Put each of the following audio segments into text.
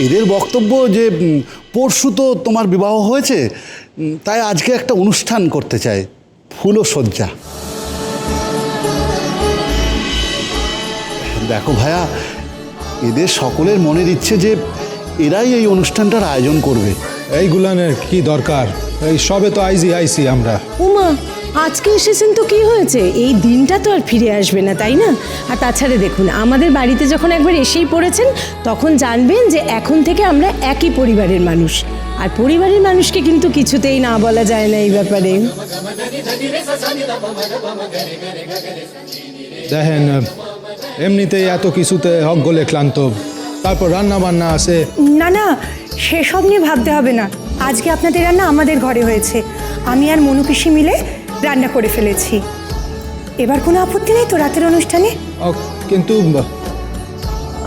এদের বক্তব্য যে পরশু তো তোমার বিবাহ হয়েছে, তাই আজকে একটা অনুষ্ঠান করতে চায়, ফুলসজ্জা। দেখো ভাইয়া, এদের সকলের মনের ইচ্ছে যে এরাই এই অনুষ্ঠানটার আয়োজন করবে। এই গুলানের কি দরকার? এই সবে তো আইসি আমরা। উমা, আজকে এসেছেন তো কি হয়েছে? এই দিনটা তো আর ফিরে আসবে না, তাই না? আর তাছাড়া দেখুন, আমাদের বাড়িতে যখন একবার এসেই পড়েছেন, তখন জানবেন যে এখন থেকে আমরা একই পরিবারের মানুষ। আর পরিবারের মানুষকে কিন্তু কিছুতেই না বলা যায় না এই ব্যাপারে। দেখেন, এমনিতেই এত কিছুতে হকগোলে ক্লান্ত, তারপর রান্না বান্না আছে। না না, সেসব নিয়ে ভাবতে হবে না। আজকে আপনাদের রান্না আমাদের ঘরে হয়েছে, আমি আর মনু পিসি মিলে রান্না করে ফেলেছি। এবার কোনো আপত্তি নেই তো রাতের অনুষ্ঠানে? কিন্তু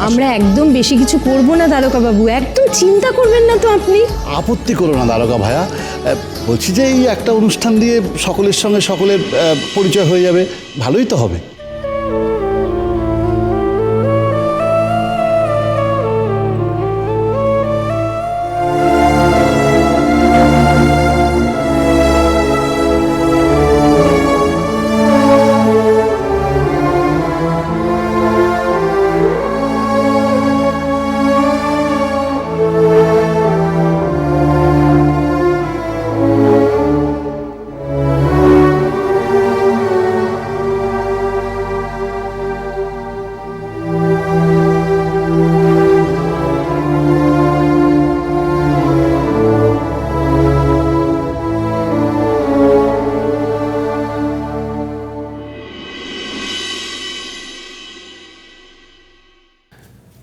আমরা একদম বেশি কিছু করব না দারোগা বাবু, একদম চিন্তা করবেন না তো আপনি। আপত্তি করো না দারোগা ভাইয়া, বলছি যে এই একটা অনুষ্ঠান দিয়ে সকলের সঙ্গে সকলের পরিচয় হয়ে যাবে, ভালোই তো হবে।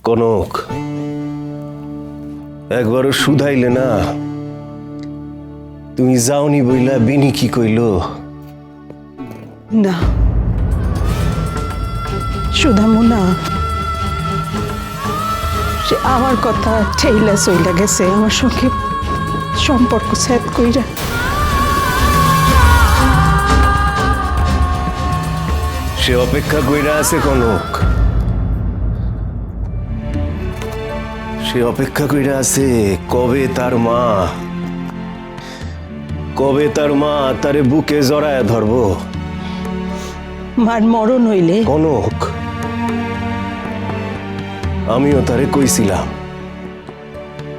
কনক, একবারও শুধাইলে না? তুমি যাওনি বইলা বিনি কি কইল? না, শুধামু না। সে আমার কথা ঠেইলা চইলা গেছে, আমার সঙ্গে সম্পর্ক ছেদ কইরা। সে অপেক্ষা কইরা আছে কনক, সে অপেক্ষা কইরা আছে কবে তার মা তারে বুকে জড়ায় ধরবো। মার মরণ হইলে কনক, আমিও তারে কইছিলাম,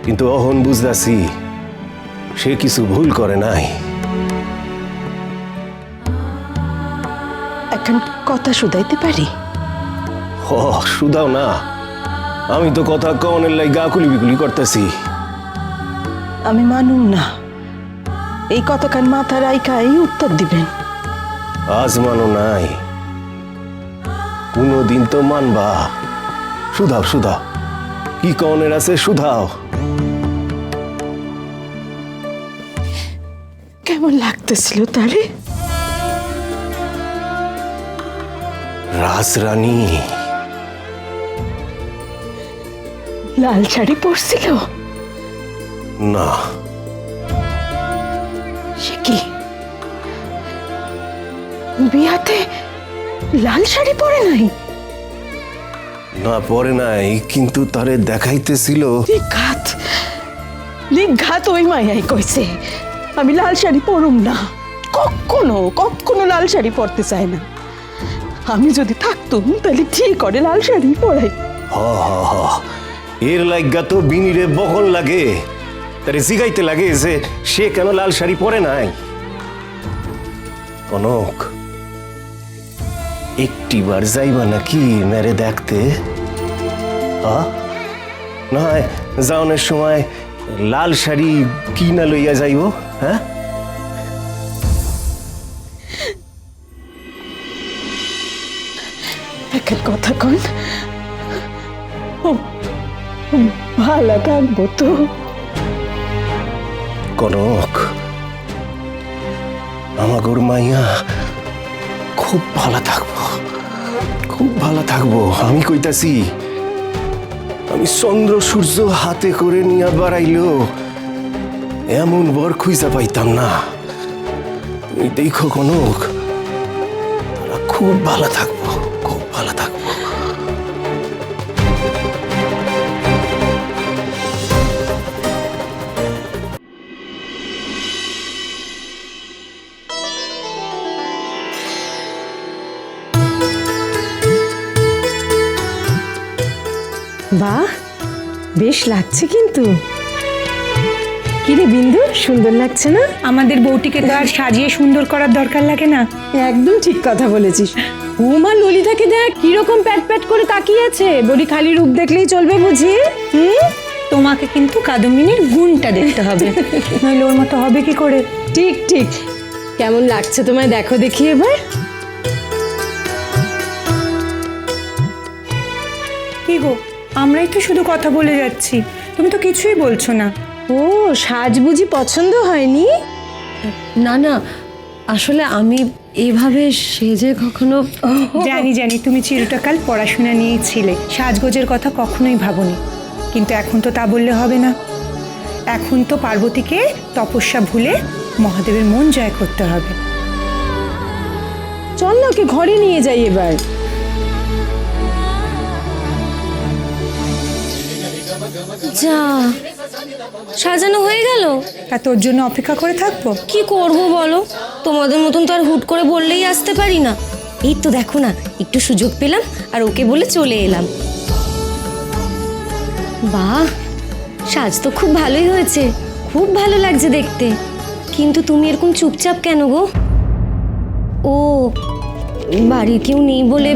কিন্তু অহন বুঝতাছি সে কিছু ভুল করে নাই। এখন কথা শুধাইতে পারি? শুধাও না, আমি তো কথা কনের লাই গা কুলি বিকুলি করতেছি। আমি মানুম না, এই কথাখান মাথা রাইখাই উত্তর দিবেন। আজ মানো নাই, কোনদিন তো মানবা। শুধাও কি কনের আছে, শুধাও। কেমন লাগতেছিল তারে? রাজরানী লাল শাড়ি পরছিল না? সে কি বিয়াতে লাল শাড়ি পরে নাই? না, পরে নাই, কিন্তু তারে দেখাইতেছিল। নিঘাত ওই মায়াই কইছে আমি লাল শাড়ি পরুম না, কখনো লাল শাড়ি পরতে চায় না। আমি যদি থাকতুম তাহলে ঠিক করে লাল শাড়ি পরাই। হ এর লাগা তো বিনিরে বকল লাগে, তারে জিগাইতে লাগে যে সে কেন লাল শাড়ি পরে নাই। কনক, একটিবার যাইবা নাকি মেরে দেখতে? না হয় যাওনের সময় লাল শাড়ি কিনা লইয়া যাইব। হ্যাঁ, একটা কথা কন, ভালো থাকবো তো? কনক, আমাগর মাইয়া খুব ভালো থাকবো, আমি কইতাছি। আমি চন্দ্র সূর্য হাতে করে নিয়ে বাড়াইলো এমন বর খুঁজা পাইতাম না। তুমি দেখো কনক, তারা খুব ভালো থাকবো। বাহ, বেশ লাগছে কিন্তু। কিরে বিন্দু, সুন্দর লাগছে না? আমাদের বউটিকে তো আর সাজিয়ে সুন্দর করার দরকার লাগে না। একদম ঠিক কথা বলেছিস। উমা ললিতাকে দেখ কিরকম প্যাট প্যাট করে তাকিয়ে আছে, বলি খালি রূপ দেখলেই চলবে বুঝি? তোমাকে কিন্তু কাদম্বিনীর গুণটা দেখতে হবে, নইলে ওর মতো হবে কি করে? ঠিক ঠিক। কেমন লাগছে তোমায় দেখো দেখি এবার। কি গো, আমরাই তো শুধু কথা বলে যাচ্ছি, তুমি তো কিছুই বলছো না। ও, সাজ বুঝি পছন্দ হয়নি? না না, আসলে আমি এভাবে সেজে কখনো জানি জানি, তুমি চিরটাকাল পড়াশোনা নিয়েই ছিলে, সাজগোজের কথা কখনোই ভাবোনি। কিন্তু এখন তো তা বললে হবে না। এখন তো পার্বতীকে তপস্যা ভুলে মহাদেবের মন জয় করতে হবে। চল না, ওকে ঘরে নিয়ে যাই এবার। যা সাজানো হয়ে গেল। তা তোর জন্য অপেক্ষা করে থাকবো? কি করব বলো, তোমাদের মতন তো আর হুট করে বললেই আসতে পারি না। এই তো দেখো না, একটু সুযোগ পেলাম আর ওকে বলে চলে এলাম। বাহ, সাজ তো খুব ভালোই হয়েছে, খুব ভালো লাগছে দেখতে। কিন্তু তুমি এরকম চুপচাপ কেন গো? ও, বাড়ির কেউ নেই বলে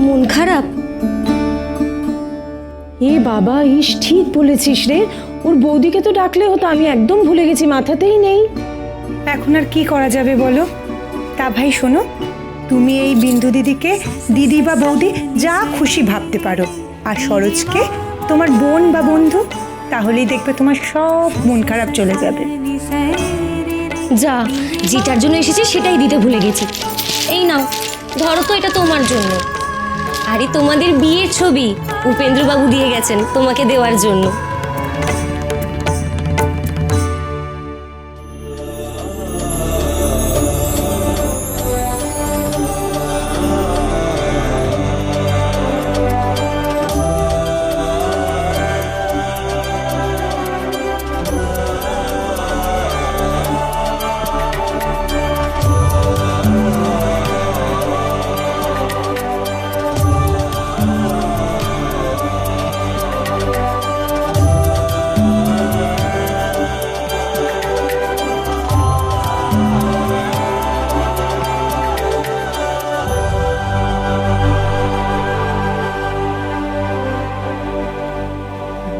মন খারাপ? এ বাবা, ইস ঠিক বলেছিস রে। ওর বৌদিকে তো ডাকলে হতো, আমি একদম ভুলে গেছি, মাথাতেই নেই। এখন আর কি করা যাবে বলো? তা ভাই শোনো, তুমি এই বিন্দু দিদিকে দিদি বা বৌদি যা খুশি ভাবতে পারো, আর সরোজকে তোমার বোন বা বন্ধু, তাহলেই দেখবে তোমার সব মন খারাপ চলে যাবে। যা, যেটার জন্য এসেছি সেটাই দিতে ভুলে গেছি। এই নাও, ধরো তো, এটা তোমার জন্য। আরে তোমাদের বিয়ের ছবি উপেন্দ্রবাবু দিয়ে গেছেন তোমাকে দেওয়ার জন্য।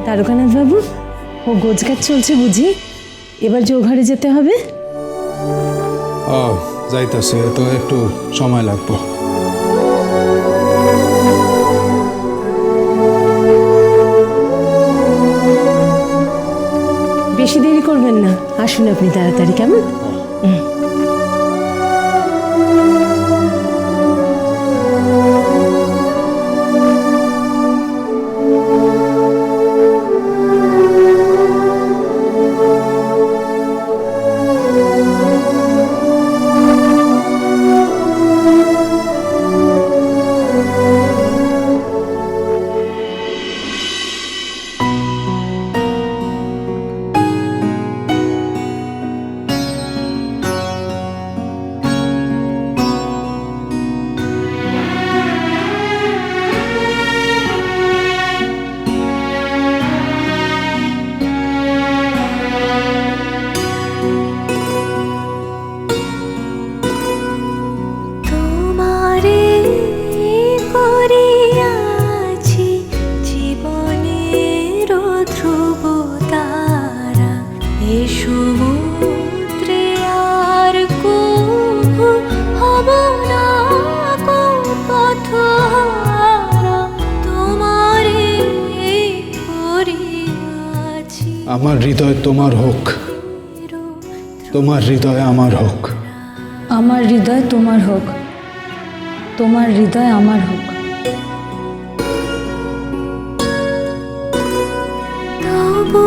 তারকানাথ বাবু, ও গোজগাছ চলছে বুঝি? এবার যে ও ঘরে যেতে হবে। ও যাইতেছে, তো একটু সময় লাগবে। বেশি দেরি করবেন না, আসুন আপনি তাড়াতাড়ি, কেমন? আমার হৃদয় তোমার হোক, তোমার হৃদয় আমার হোক। আমার হৃদয় তোমার হোক, তোমার হৃদয় আমার হোক। তবু